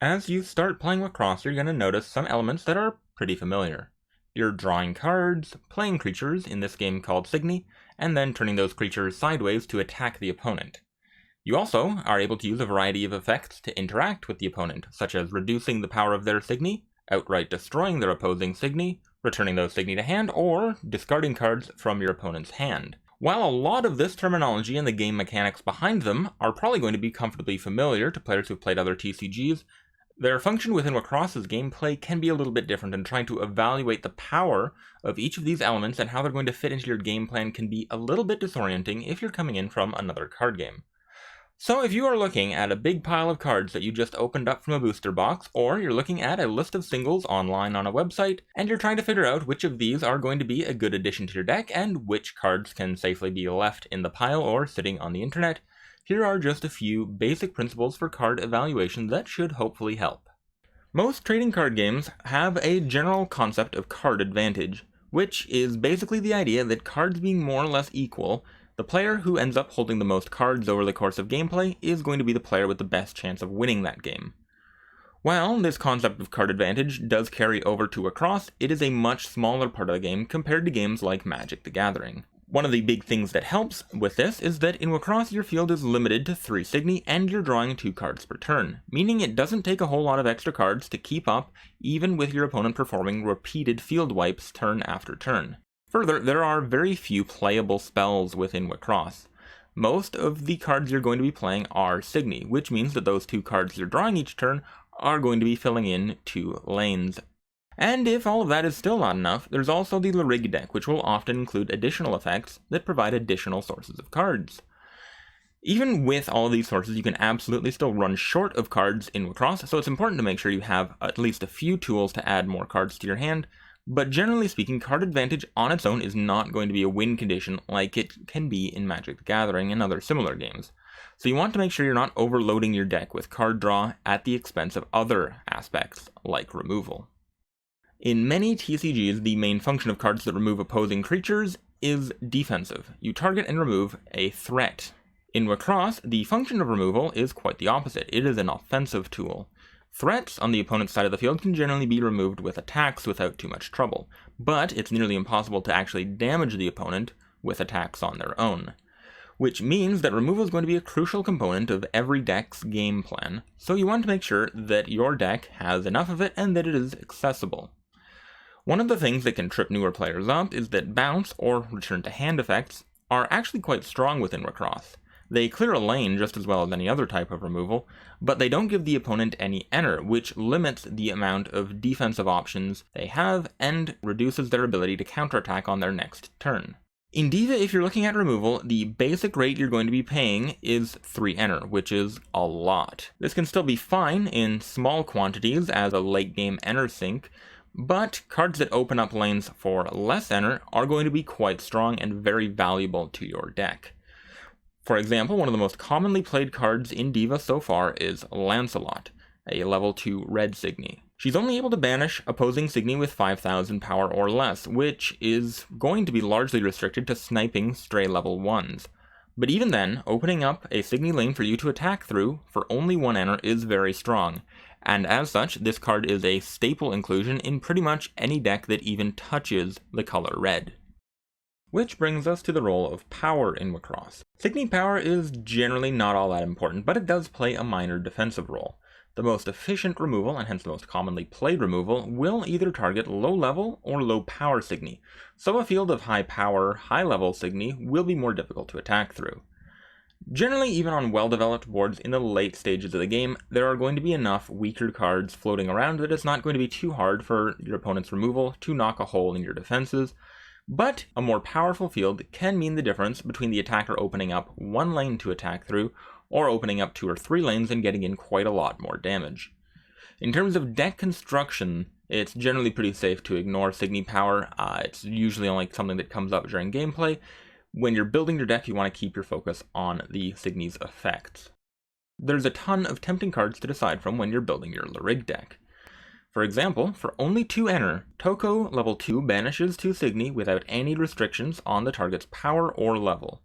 As you start playing Wixoss, you're going to notice some elements that are pretty familiar. You're drawing cards, playing creatures in this game called Signy, and then turning those creatures sideways to attack the opponent. You also are able to use a variety of effects to interact with the opponent, such as reducing the power of their Signy, outright destroying their opposing Signy, returning those Signy to hand, or discarding cards from your opponent's hand. While a lot of this terminology and the game mechanics behind them are probably going to be comfortably familiar to players who've played other TCGs, their function within Wixoss's gameplay can be a little bit different, and trying to evaluate the power of each of these elements and how they're going to fit into your game plan can be a little bit disorienting if you're coming in from another card game. So if you are looking at a big pile of cards that you just opened up from a booster box, or you're looking at a list of singles online on a website, and you're trying to figure out which of these are going to be a good addition to your deck and which cards can safely be left in the pile or sitting on the internet, here are just a few basic principles for card evaluation that should hopefully help. Most trading card games have a general concept of card advantage, which is basically the idea that cards being more or less equal, the player who ends up holding the most cards over the course of gameplay is going to be the player with the best chance of winning that game. While this concept of card advantage does carry over to Wixoss, it is a much smaller part of the game compared to games like Magic the Gathering. One of the big things that helps with this is that in Wixoss your field is limited to 3 Signy and you're drawing 2 cards per turn, meaning it doesn't take a whole lot of extra cards to keep up even with your opponent performing repeated field wipes turn after turn. Further, there are very few playable spells within Wixoss. Most of the cards you're going to be playing are Signy, which means that those 2 cards you're drawing each turn are going to be filling in 2 lanes. And if all of that is still not enough, there's also the Lyrig deck, which will often include additional effects that provide additional sources of cards. Even with all of these sources, you can absolutely still run short of cards in Wixoss, so it's important to make sure you have at least a few tools to add more cards to your hand. But generally speaking, card advantage on its own is not going to be a win condition like it can be in Magic the Gathering and other similar games. So you want to make sure you're not overloading your deck with card draw at the expense of other aspects, like removal. In many TCGs, the main function of cards that remove opposing creatures is defensive. You target and remove a threat. In Wixoss, the function of removal is quite the opposite. It is an offensive tool. Threats on the opponent's side of the field can generally be removed with attacks without too much trouble, but it's nearly impossible to actually damage the opponent with attacks on their own. Which means that removal is going to be a crucial component of every deck's game plan, so you want to make sure that your deck has enough of it and that it is accessible. One of the things that can trip newer players up is that bounce or return to hand effects are actually quite strong within Wixoss. They clear a lane just as well as any other type of removal, but they don't give the opponent any enter, which limits the amount of defensive options they have and reduces their ability to counterattack on their next turn. In Diva, if you're looking at removal, the basic rate you're going to be paying is 3 enter, which is a lot. This can still be fine in small quantities as a late game enter sink, but cards that open up lanes for less enter are going to be quite strong and very valuable to your deck. For example, one of the most commonly played cards in Diva so far is Lancelot, a level 2 red Signy. She's only able to banish opposing Signy with 5,000 power or less, which is going to be largely restricted to sniping stray level 1s. But even then, opening up a Signy lane for you to attack through for only 1 enter is very strong, and as such, this card is a staple inclusion in pretty much any deck that even touches the color red. Which brings us to the role of power in Wixoss. Signy power is generally not all that important, but it does play a minor defensive role. The most efficient removal, and hence the most commonly played removal, will either target low level or low power Signy, so a field of high power, high level Signy will be more difficult to attack through. Generally, even on well-developed boards in the late stages of the game, there are going to be enough weaker cards floating around that it's not going to be too hard for your opponent's removal to knock a hole in your defenses. But a more powerful field can mean the difference between the attacker opening up 1 lane to attack through, or opening up 2 or 3 lanes and getting in quite a lot more damage. In terms of deck construction, it's generally pretty safe to ignore Signy power. It's usually only something that comes up during gameplay. When you're building your deck, you want to keep your focus on the Signy's effects. There's a ton of tempting cards to decide from when you're building your Lyrig deck. For example, for only 2 enter, Toko level 2 banishes 2 Signy without any restrictions on the target's power or level.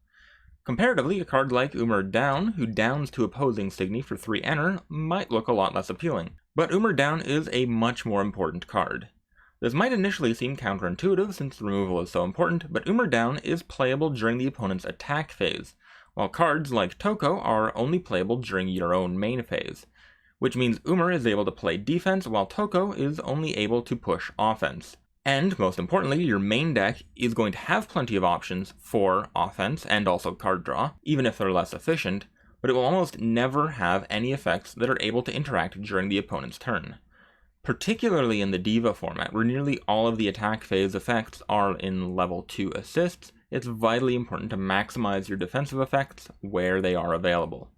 Comparatively, a card like Umur Down, who downs to opposing Signy for 3 enter, might look a lot less appealing. But Umber Down is a much more important card. This might initially seem counterintuitive since removal is so important, but Umber Down is playable during the opponent's attack phase, while cards like Toko are only playable during your own main phase, which means Umber is able to play defense while Toko is only able to push offense. And most importantly, your main deck is going to have plenty of options for offense and also card draw, even if they're less efficient, but it will almost never have any effects that are able to interact during the opponent's turn. Particularly in the Diva format, where nearly all of the attack phase effects are in level 2 assists, it's vitally important to maximize your defensive effects where they are available.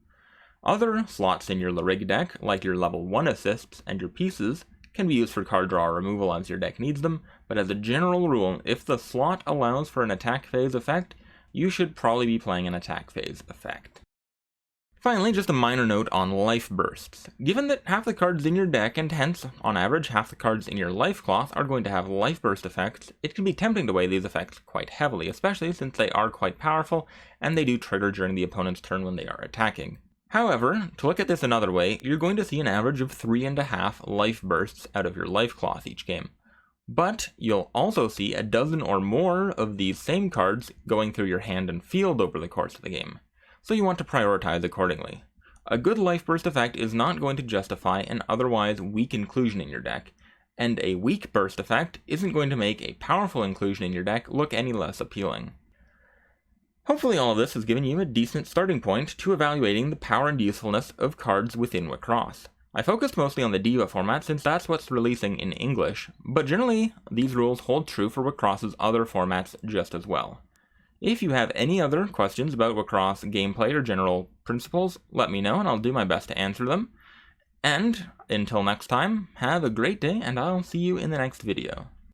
Other slots in your Larig deck, like your level 1 assists and your pieces, can be used for card draw or removal as your deck needs them, but as a general rule, if the slot allows for an attack phase effect, you should probably be playing an attack phase effect. Finally, just a minor note on life bursts. Given that half the cards in your deck, and hence, on average, half the cards in your life cloth are going to have life burst effects, it can be tempting to weigh these effects quite heavily, especially since they are quite powerful, and they do trigger during the opponent's turn when they are attacking. However, to look at this another way, you're going to see an average of 3.5 life bursts out of your life cloth each game. But you'll also see a dozen or more of these same cards going through your hand and field over the course of the game, so you want to prioritize accordingly. A good life burst effect is not going to justify an otherwise weak inclusion in your deck, and a weak burst effect isn't going to make a powerful inclusion in your deck look any less appealing. Hopefully all of this has given you a decent starting point to evaluating the power and usefulness of cards within Wixoss. I focused mostly on the Diva format since that's what's releasing in English, but generally these rules hold true for Wixoss's other formats just as well. If you have any other questions about Wixoss gameplay or general principles, let me know and I'll do my best to answer them. And until next time, have a great day and I'll see you in the next video.